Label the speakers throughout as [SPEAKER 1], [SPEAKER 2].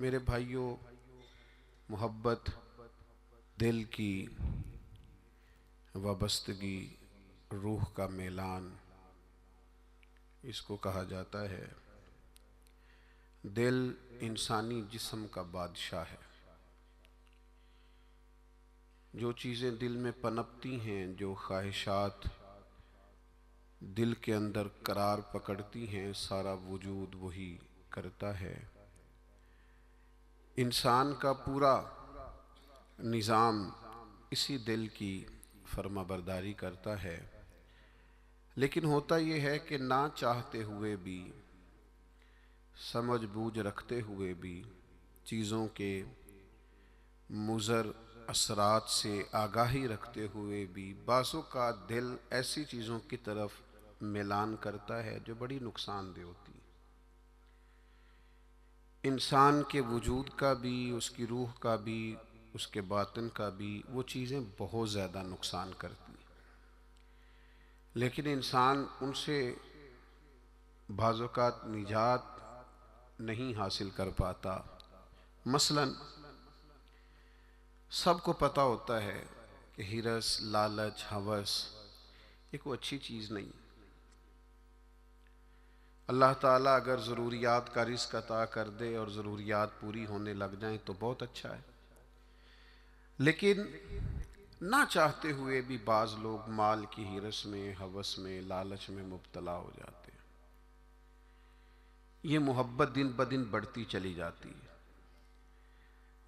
[SPEAKER 1] मेरे भाइयों, मोहब्बत दिल की वाबस्तगी, रूह का मेलान, इसको कहा जाता है। दिल इंसानी जिस्म का बादशाह है। जो चीज़ें दिल में पनपती हैं, जो ख्वाहिशात दिल के अंदर करार पकड़ती हैं, सारा वजूद वही करता है। इंसान का पूरा निज़ाम इसी दिल की फर्माबरदारी करता है। लेकिन होता यह है कि ना चाहते हुए भी, समझ बूझ रखते हुए भी, चीज़ों के मुज़र असरात से आगाही रखते हुए भी बाज़ों का दिल ऐसी चीज़ों की तरफ मिलान करता है जो बड़ी नुकसानदेह होती है। इंसान के वजूद का भी, उसकी रूह का भी, उसके बातिन का भी वो चीज़ें बहुत ज़्यादा नुकसान करती हैं। लेकिन इंसान उनसे बाज़-औक़ात निजात नहीं हासिल कर पाता। मसलन सबको पता होता है कि हिरस, लालच, हवस ये कोई अच्छी चीज़ नहीं। अल्लाह ताला अगर ज़रूरियात का रिज़्क़ अता कर दे और ज़रूरियात पूरी होने लग जाएं तो बहुत अच्छा है। लेकिन ना चाहते हुए भी बाज़ लोग माल की हिरस में, हवस में, लालच में मुब्तला हो जाते हैं। ये मोहब्बत दिन ब दिन बढ़ती चली जाती है।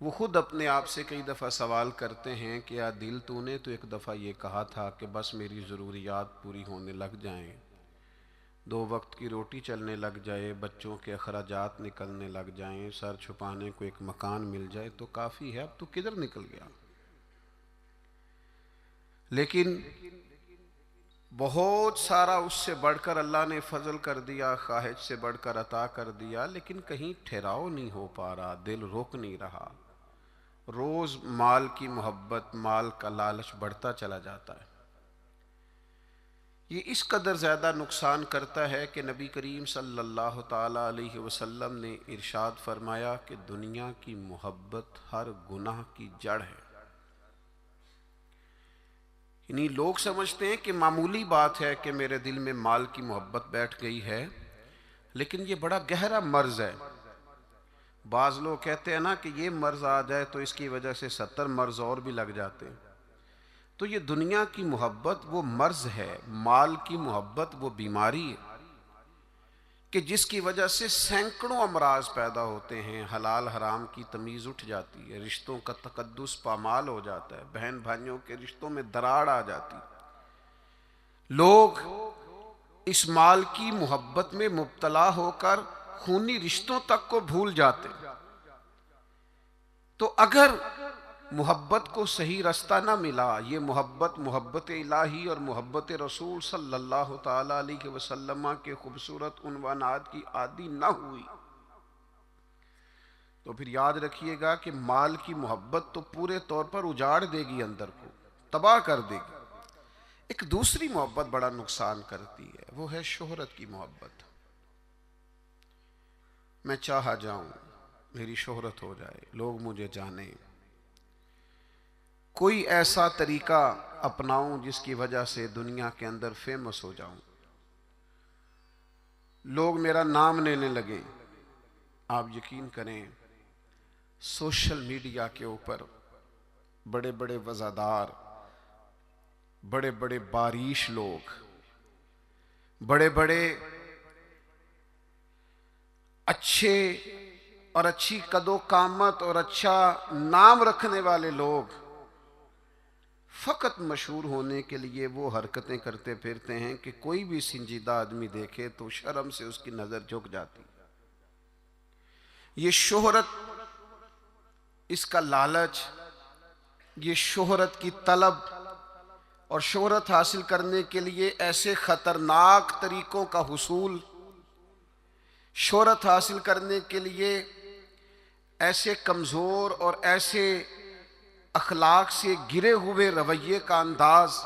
[SPEAKER 1] वो खुद अपने आप से कई दफ़ा सवाल करते हैं कि या दिल, तूने तो एक दफ़ा ये कहा था कि बस मेरी ज़रूरियात पूरी होने लग जाएं, 2 वक्त की रोटी चलने लग जाए, बच्चों के अखराजात निकलने लग जाएं, सर छुपाने को एक मकान मिल जाए तो काफ़ी है, अब तो किधर निकल गया। लेकिन बहुत सारा उससे बढ़कर अल्लाह ने फजल कर दिया, ख्वाहिश से बढ़कर अता कर दिया, लेकिन कहीं ठहराव नहीं हो पा रहा, दिल रोक नहीं रहा। रोज माल की मोहब्बत, माल का लालच बढ़ता चला जाता है। ये इस कदर ज़्यादा नुकसान करता है कि नबी करीम सल्लल्लाहु ताला अलैहि वसल्लम ने इरशाद फरमाया कि दुनिया की मोहब्बत हर गुनाह की जड़ है। यानी लोग समझते हैं कि मामूली बात है कि मेरे दिल में माल की मोहब्बत बैठ गई है, लेकिन ये बड़ा गहरा मर्ज है। बाज़ लोग कहते हैं ना कि ये मर्ज आ जाए तो इसकी वजह से 70 मर्ज और भी लग जाते हैं। तो ये दुनिया की मोहब्बत वो मर्ज है, माल की मोहब्बत वो बीमारी है कि जिसकी वजह से सैकड़ों अमराज पैदा होते हैं, हलाल हराम की तमीज़ उठ जाती है, रिश्तों का तकद्दुस पामाल हो जाता है, बहन भाइयों के रिश्तों में दरार आ जाती है। लोग इस माल की मोहब्बत में मुब्तला होकर खूनी रिश्तों तक को भूल जाते हैं। तो अगर मोहब्बत को सही रास्ता ना मिला, ये मोहब्बत इलाही और मोहब्बत रसूल सल्लल्लाहु ताला अलैहि वसल्लम के खूबसूरत उन्वानात की आदी ना हुई, तो फिर याद रखिएगा कि माल की मोहब्बत तो पूरे तौर पर उजाड़ देगी, अंदर को तबाह कर देगी। एक दूसरी मोहब्बत बड़ा नुकसान करती है, वो है शोहरत की मोहब्बत। मैं चाहा जाऊं, मेरी शोहरत हो जाए, लोग मुझे जाने, कोई ऐसा तरीका अपनाऊं जिसकी वजह से दुनिया के अंदर फेमस हो जाऊं, लोग मेरा नाम लेने लगे। आप यकीन करें, सोशल मीडिया के ऊपर बड़े बड़े वज़ादार, बड़े बड़े बारिश लोग, बड़े बड़े अच्छे और अच्छी कदो कामत और अच्छा नाम रखने वाले लोग फ़कत मशहूर होने के लिए वो हरकतें करते फिरते हैं कि कोई भी संजीदा आदमी देखे तो शर्म से उसकी नज़र झुक जाती। ये शोहरत, इसका लालच, ये शोहरत की तलब और शोहरत हासिल करने के लिए ऐसे ख़तरनाक तरीक़ों का हुसूल, शोहरत हासिल करने के लिए ऐसे कमज़ोर और ऐसे अखलाक से गिरे हुए रवैये का अंदाज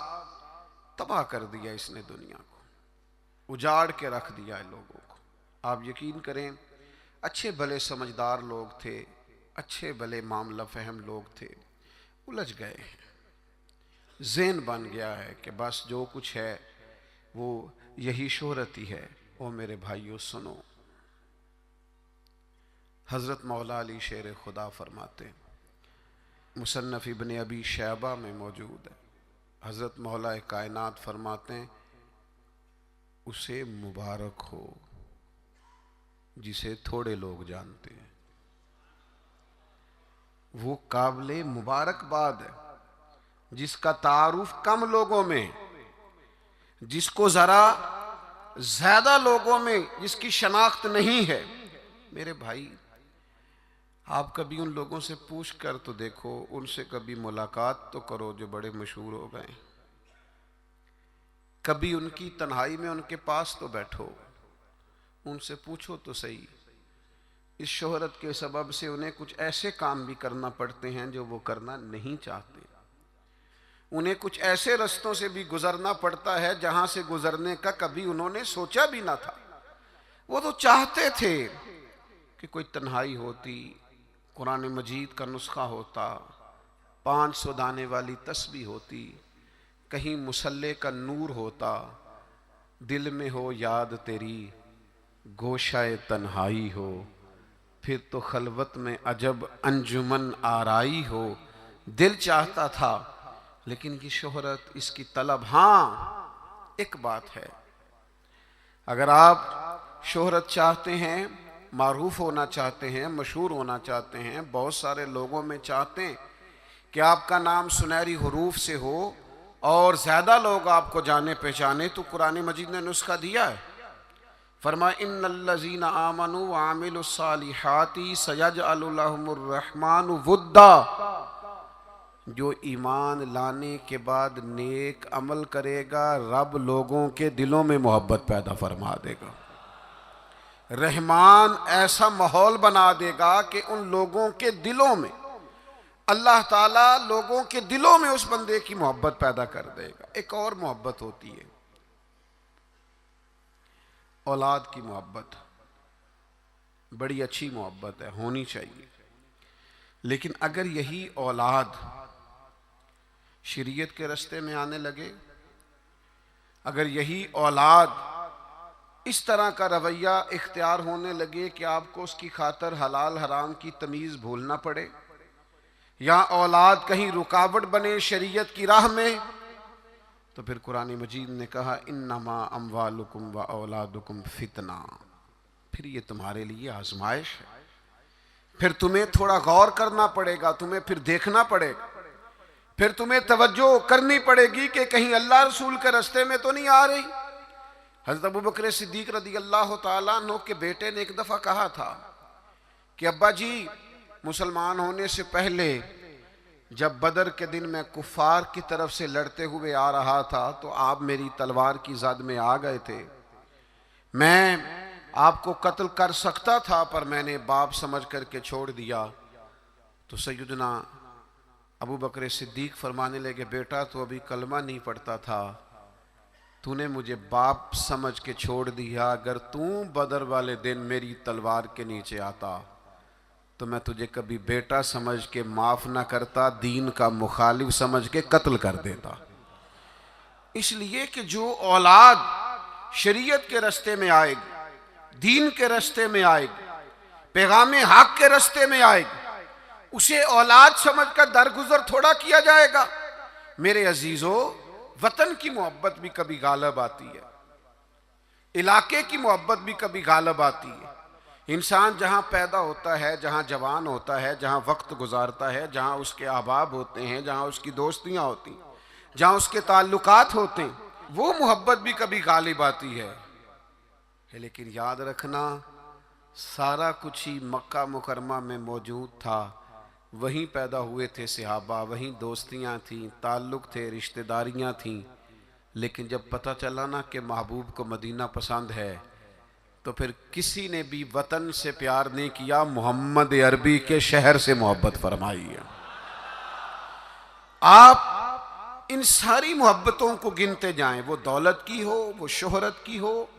[SPEAKER 1] तबाह कर दिया इसने दुनिया को, उजाड़ के रख दिया है लोगों को। आप यकीन करें, अच्छे भले समझदार लोग थे, अच्छे भले मामला फहम लोग थे, उलझ गए हैं। ज़हन बन गया है कि बस जो कुछ है वो यही शोहरत ही है। ओ मेरे भाइयों सुनो, हज़रत मौला अली शेर खुदा फरमाते, मुसन्नफ़ इब्न अबी शैबा में मौजूद है, हज़रत मौला कायनात फरमाते हैं, उसे मुबारक हो जिसे थोड़े लोग जानते हैं। वो काबिले मुबारकबाद है जिसका तारुफ कम लोगों में, जिसको जरा ज्यादा लोगों में जिसकी शनाख्त नहीं है। मेरे भाई, आप कभी उन लोगों से पूछ कर तो देखो, उनसे कभी मुलाकात तो करो जो बड़े मशहूर हो गए। कभी उनकी तन्हाई में उनके पास तो बैठो, उनसे पूछो तो सही। इस शोहरत के सबब से उन्हें कुछ ऐसे काम भी करना पड़ते हैं जो वो करना नहीं चाहते। उन्हें कुछ ऐसे रस्तों से भी गुजरना पड़ता है जहां से गुजरने का कभी उन्होंने सोचा भी ना था। वो तो चाहते थे कि कोई तन्हाई होती, कुरान मजीद का नुस्खा होता, 500 दाने वाली तस्बीह होती, कहीं मुसल्ले का नूर होता, दिल में हो याद तेरी गोशाए तन्हाई हो, फिर तो खलवत में अजब अंजुमन आराई हो। दिल चाहता था, लेकिन ये शोहरत, इसकी तलब। हाँ, एक बात है, अगर आप शोहरत चाहते हैं, मारूफ होना चाहते हैं, मशहूर होना चाहते हैं, बहुत सारे लोगों में चाहते हैं कि आपका नाम सुनहरी हुरूफ से हो और ज़्यादा लोग आपको जाने पहचाने, तो कुरान मजीद ने नुस्खा दिया है। फरमा इन्नल्लज़ीना आमनू व आमिलुस्सालिहाति सयजअलु लहुमुर रहमानु वुद्दा, जो ईमान लाने के बाद नेक अमल करेगा, रब लोगों के दिलों में मोहब्बत पैदा फरमा देगा। रहमान ऐसा माहौल बना देगा कि उन लोगों के दिलों में, अल्लाह ताला लोगों के दिलों में उस बंदे की मोहब्बत पैदा कर देगा। एक और मोहब्बत होती है, औलाद की मोहब्बत। बड़ी अच्छी मोहब्बत है, होनी चाहिए। लेकिन अगर यही औलाद शरीयत के रास्ते में आने लगे, अगर यही औलाद इस तरह का रवैया इख्तियार होने लगे कि आपको उसकी खातर हलाल हराम की तमीज़ भूलना पड़े, या औलाद कहीं रुकावट बने शरीयत की राह में, तो फिर कुरान मजीद ने कहा इन्नमा अम्वालुकुम व औलादुकुम फितना, फिर ये तुम्हारे लिए आजमाइश है। फिर तुम्हें थोड़ा गौर करना पड़ेगा, तुम्हें फिर देखना पड़ेगा, फिर तुम्हें तवज्जो करनी पड़ेगी कि कहीं अल्लाह रसूल के रास्ते में तो नहीं आ रही। हज़रत अबू बकर सिद्दीक रज़ी अल्लाह तआला अन्हु के बेटे ने एक दफ़ा कहा था कि अब्बा जी, मुसलमान होने से पहले जब बदर के दिन मैं कुफार की तरफ से लड़ते हुए आ रहा था तो आप मेरी तलवार की ज़द में आ गए थे। मैं आपको कत्ल कर सकता था पर मैंने बाप समझ करके छोड़ दिया। तो सैयदना अबू बकर सिद्दीक फरमाने लगे, बेटा तो अभी कलमा नहीं पढ़ता था, तूने मुझे बाप समझ के छोड़ दिया। अगर तू बदर वाले दिन मेरी तलवार के नीचे आता तो मैं तुझे कभी बेटा समझ के माफ ना करता, दीन का मुखालिफ समझ के कत्ल कर देता। इसलिए कि जो औलाद शरीयत के रास्ते में आएगी, दीन के रास्ते में आएगी, पैगाम हक के रास्ते में आएगी, उसे औलाद समझकर दरगुजर थोड़ा किया जाएगा। मेरे अजीजों, वतन की मोहब्बत भी कभी गालब आती है, इलाके की मोहब्बत भी कभी गालब आती है। इंसान जहाँ पैदा होता है, जहाँ जवान होता है, जहाँ वक्त गुजारता है, जहाँ उसके अहबाब होते हैं, जहाँ उसकी दोस्तियाँ होती हैं, जहाँ उसके ताल्लुकात होते हैं, वो मोहब्बत भी कभी गालिब आती है। लेकिन याद रखना, सारा कुछ ही मक्का मुकरमा में मौजूद था, वहीं पैदा हुए थे सहाबा, वहीं दोस्तियाँ थीं, ताल्लुक़ थे, रिश्तेदारियाँ थीं। लेकिन जब पता चला ना कि महबूब को मदीना पसंद है, तो फिर किसी ने भी वतन से प्यार नहीं किया, मोहम्मद अरबी के शहर से मोहब्बत फरमाई है। आप इन सारी मोहब्बतों को गिनते जाएं, वो दौलत की हो, वो शोहरत की हो,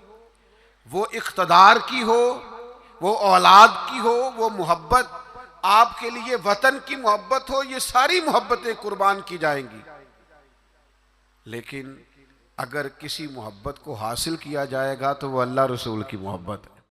[SPEAKER 1] वो इख्तदार की हो, वो औलाद की हो, वो मोहब्बत आपके लिए वतन की मोहब्बत हो, ये सारी मोहब्बतें कुर्बान की जाएंगी। लेकिन अगर किसी मोहब्बत को हासिल किया जाएगा तो वो अल्लाह रसूल की मोहब्बत है।